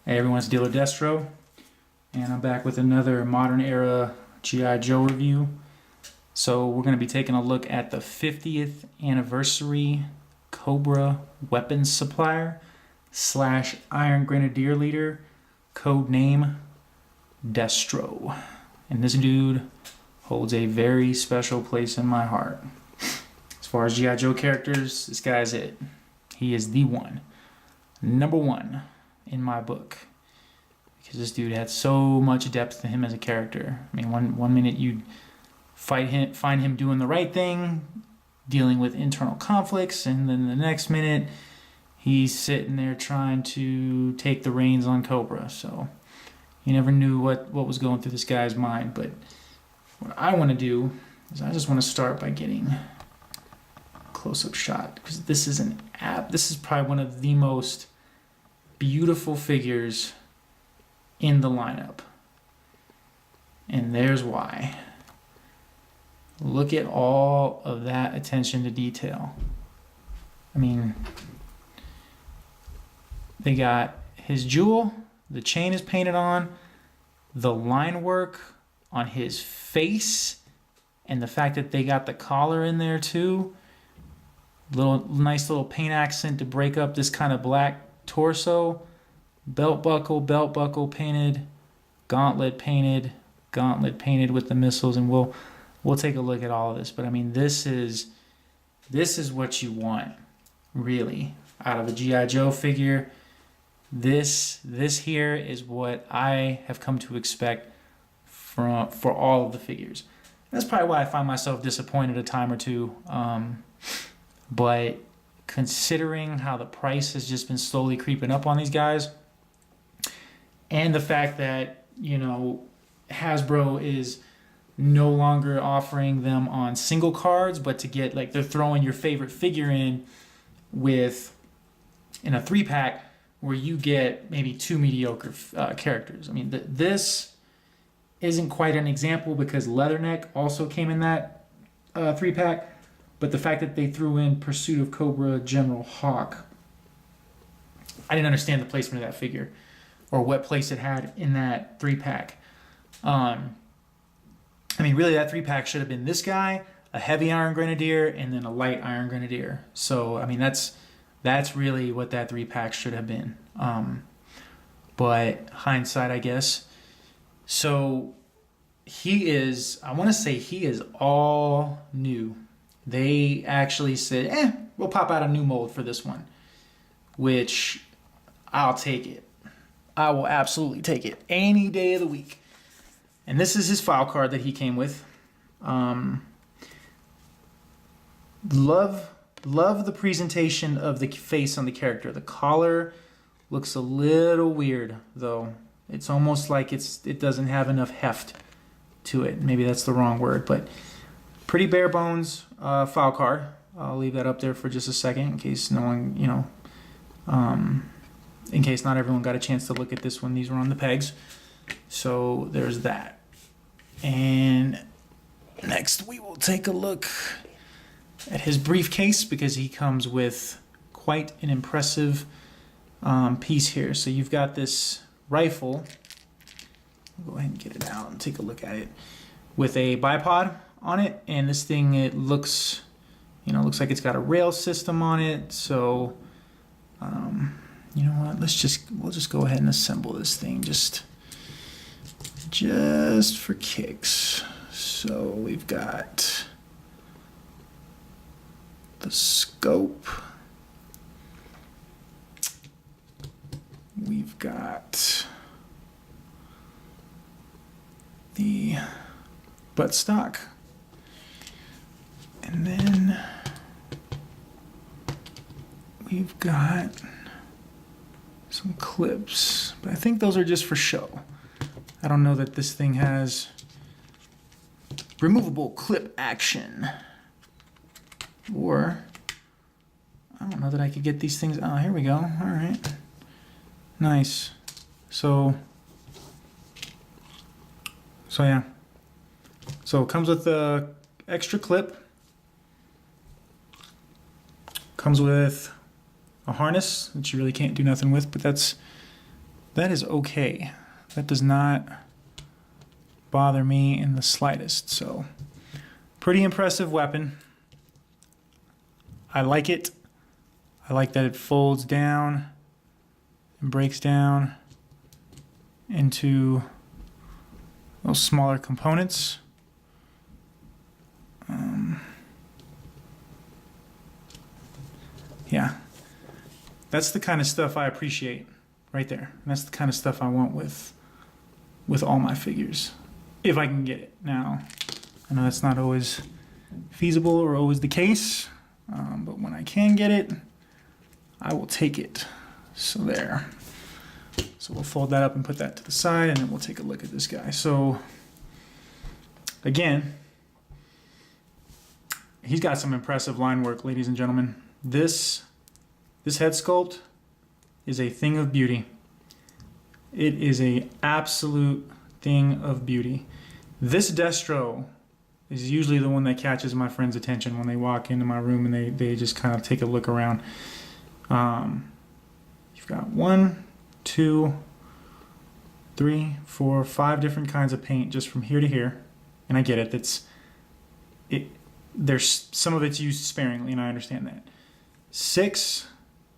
Hey everyone, it's Dealer Destro, and I'm back with another modern era G.I. Joe review. So we're going to be taking a look at the 50th anniversary Cobra weapons supplier / Iron Grenadier leader, code name DESTRO. And this dude holds a very special place in my heart. As far as G.I. Joe characters, this guy's it. He is the one. Number one in my book, because this dude had so much depth to him as a character. I mean, one minute you'd find him doing the right thing, dealing with internal conflicts, and then the next minute he's sitting there trying to take the reins on Cobra. So you never knew what was going through this guy's mind. But what I want to do is I just want to start by getting a close-up shot, because this is probably one of the most beautiful figures in the lineup, and there's why. Look at all of that attention to detail. I mean, they got his jewel, the chain is painted on, the line work on his face, and the fact that they got the collar in there too. Nice little paint accent to break up this kind of black torso. Belt buckle painted, gauntlet painted with the missiles, and we'll take a look at all of this. But I mean, this is what you want, really, out of a G.I. Joe figure. This here is what I have come to expect for all of the figures. That's probably why I find myself disappointed a time or two. But considering how the price has just been slowly creeping up on these guys, and the fact that, you know, Hasbro is no longer offering them on single cards, but to get, like, they're throwing your favorite figure in a 3-pack where you get maybe 2 mediocre characters. I mean, this isn't quite an example because Leatherneck also came in that 3-pack, but the fact that they threw in Pursuit of Cobra General Hawk, I didn't understand the placement of that figure, or what place it had in that 3-pack. I mean, really, that 3-pack should have been this guy, a heavy Iron Grenadier, and then a light Iron Grenadier. So, I mean, that's really what that 3-pack should have been. But hindsight, I guess. So I want to say he is all new. They actually said, we'll pop out a new mold for this one, which I'll take it. I will absolutely take it any day of the week. And this is his file card that he came with. Love the presentation of the face on the character. The collar looks a little weird, though. It's almost like it doesn't have enough heft to it. Maybe that's the wrong word, but pretty bare bones file card. I'll leave that up there for just a second in case no one, in case not everyone got a chance to look at this when these were on the pegs. So there's that. And next we will take a look at his briefcase, because he comes with quite an impressive piece here. So you've got this rifle. I'll go ahead and get it out and take a look at it, with a bipod on it, and this thing, it looks like it's got a rail system on it. So you know what, we'll just go ahead and assemble this thing just for kicks. So we've got the scope, we've got the buttstock, and then we've got some clips, but I think those are just for show. I don't know that this thing has removable clip action, or I don't know that I could get these things. Oh, here we go. All right, nice. So yeah. So it comes with the extra clip. Comes with a harness, which you really can't do nothing with, but that's that is okay. That does not bother me in the slightest. So, pretty impressive weapon. I like it. I like that it folds down and breaks down into those smaller components. Yeah, that's the kind of stuff I appreciate right there. And that's the kind of stuff I want with all my figures, if I can get it. Now, I know that's not always feasible or always the case, but when I can get it, I will take it. So there. So we'll fold that up and put that to the side, and then we'll take a look at this guy. So again, he's got some impressive line work, ladies and gentlemen. This head sculpt is a thing of beauty. It is a absolute thing of beauty. This Destro is usually the one that catches my friend's attention when they walk into my room and they just kind of take a look around. You've got 1, 2, 3, 4, 5 different kinds of paint just from here to here. And I get it. There's some of it's used sparingly, and I understand that. 6,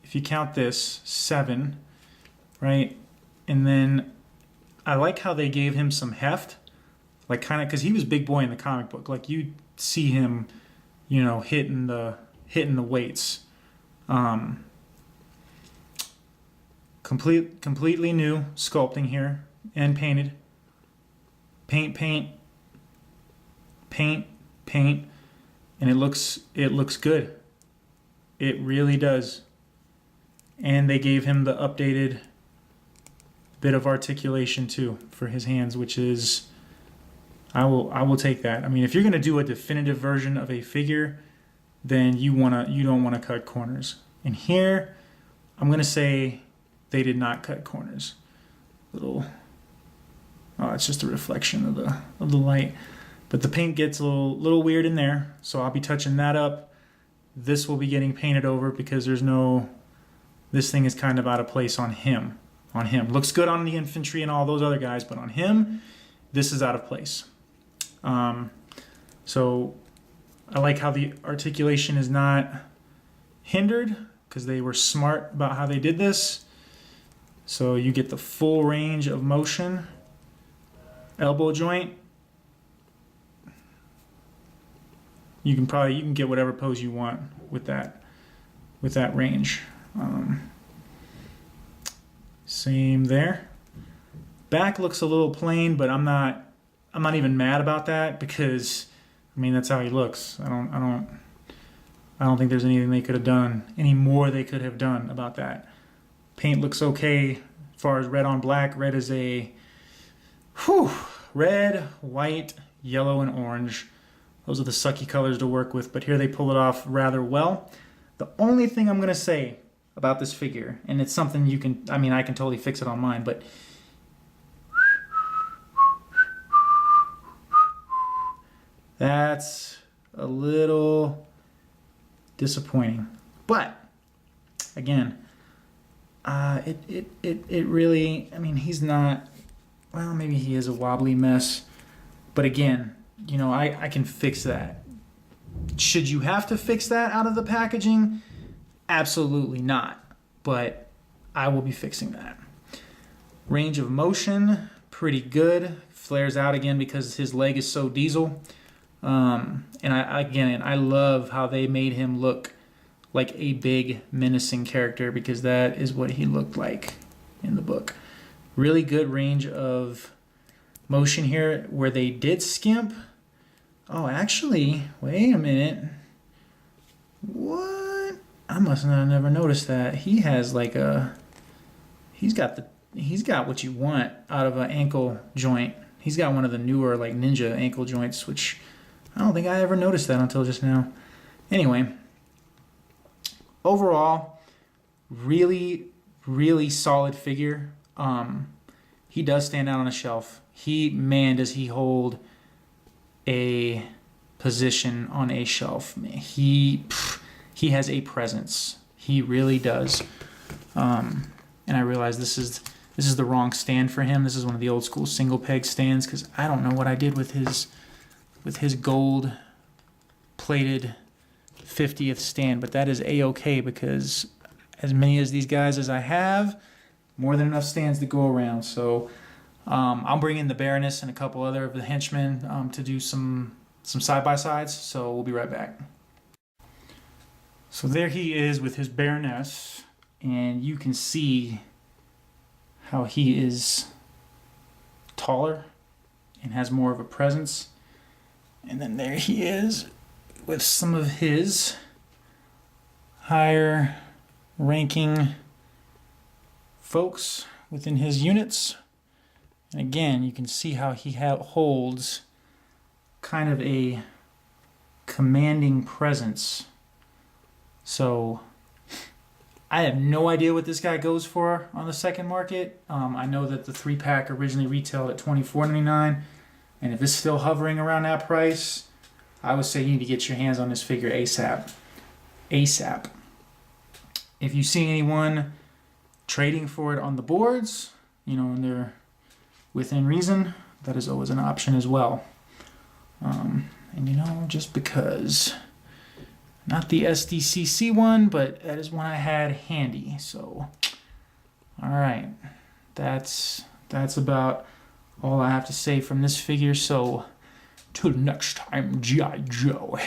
if you count this, 7, right? And then I like how they gave him some heft, like kind of, because he was big boy in the comic book. Like you see him, you know, hitting the weights. Completely new sculpting here and painted. Paint, and it looks good. It really does. And they gave him the updated bit of articulation too for his hands, which is, I will take that. I mean, if you're gonna do a definitive version of a figure, then you don't wanna cut corners. And here, I'm gonna say they did not cut corners. It's just a reflection of the light. But the paint gets a little weird in there, so I'll be touching that up. This will be getting painted over because this thing is kind of out of place on him. Looks good on the infantry and all those other guys, but on him, this is out of place. So I like how the articulation is not hindered because they were smart about how they did this. So you get the full range of motion. Elbow joint. You can get whatever pose you want with that range. Same there. Back looks a little plain, but I'm not even mad about that because I mean that's how he looks. I don't think there's anything they could have done, any more they could have done about that. Paint looks okay as far as red on black. Red is red, white, yellow, and orange. Those are the sucky colors to work with, but here they pull it off rather well. The only thing I'm going to say about this figure, and it's something I can totally fix it on mine, but that's a little disappointing. But, again, it really, I mean, he's not, well, maybe he is a wobbly mess, but again, you know, I can fix that. Should you have to fix that out of the packaging? Absolutely not. But I will be fixing that. Range of motion, pretty good. Flares out again because his leg is so diesel. And I love how they made him look like a big menacing character because that is what he looked like in the book. Really good range of motion here where they did skimp. Oh, actually, wait a minute. What? I must not have never noticed that. He has like he's got what you want out of an ankle joint. He's got one of the newer like ninja ankle joints, which I don't think I ever noticed that until just now. Anyway, overall, really, really solid figure. He does stand out on a shelf. Does he hold a position on a shelf. He has a presence. He really does. And I realize this This is the wrong stand for him. This is one of the old school single peg stands because I don't know what I did with his gold plated 50th stand, but that is a-okay because as many as these guys as I have, more than enough stands to go around. So I'll bring in the Baroness and a couple other of the henchmen to do some side-by-sides, so we'll be right back. So there he is with his Baroness, and you can see how he is taller and has more of a presence. And then there he is with some of his higher ranking folks within his units. And again, you can see how he holds kind of a commanding presence. So I have no idea what this guy goes for on the second market. I know that the 3-pack originally retailed at $24.99, and if it's still hovering around that price, I would say you need to get your hands on this figure ASAP. ASAP. If you see anyone trading for it on the boards, you know, and they're within reason, that is always an option as well. And you know, just because, not the SDCC one, but that is one I had handy. So, all right, that's about all I have to say from this figure. So, till next time, G.I. Joe.